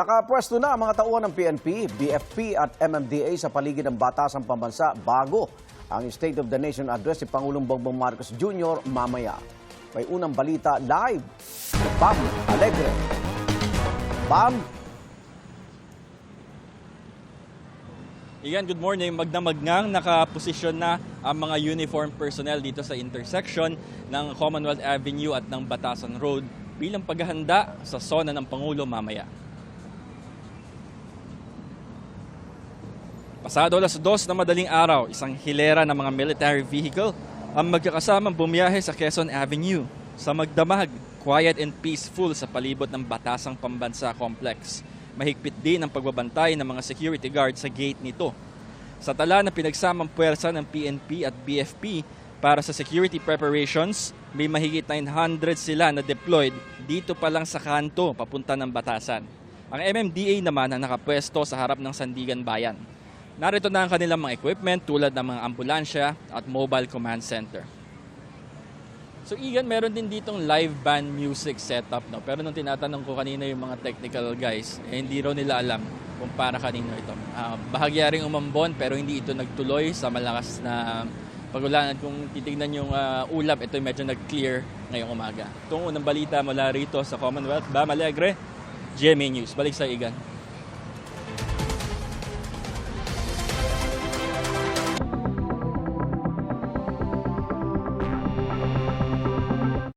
Nakapwesto na ang mga tauhan ng PNP, BFP at MMDA sa paligid ng batasang pambansa bago ang State of the Nation Address si Pangulong Bongbong Marcos Jr. mamaya. May unang balita live si Bam Alegre. Bam! Igan, good morning. Magdamagngang nakaposisyon na ang mga uniform personnel dito sa intersection ng Commonwealth Avenue at ng Batasan Road bilang paghahanda sa SONA ng Pangulo mamaya. Pasado alas 2 na madaling araw, isang hilera ng mga military vehicle ang magkakasamang bumiyahe sa Quezon Avenue sa magdamag, quiet and peaceful sa palibot ng Batasang Pambansa Complex. Mahigpit din ang pagbabantay ng mga security guard sa gate nito. Sa tala ng pinagsamang puwersa ng PNP at BFP para sa security preparations, may mahigit 900 sila na deployed dito pa lang sa kanto papunta ng Batasan. Ang MMDA naman ang nakapwesto sa harap ng Sandigan Bayan. Narito na ang kanilang mga equipment tulad ng mga ambulansya at mobile command center. So Igan, meron din ditong live band music setup, no? Pero nung tinatanong ko kanina yung mga technical guys, hindi raw nila alam kung para kanino ito. Bahagya ring umambon pero hindi ito nagtuloy sa malakas na pagulan. Kung titignan yung ulap, ito medyo nag-clear ngayong umaga. Itong unang balita mula rito sa Commonwealth, Bam Alegre, GMA News. Balik sa Igan.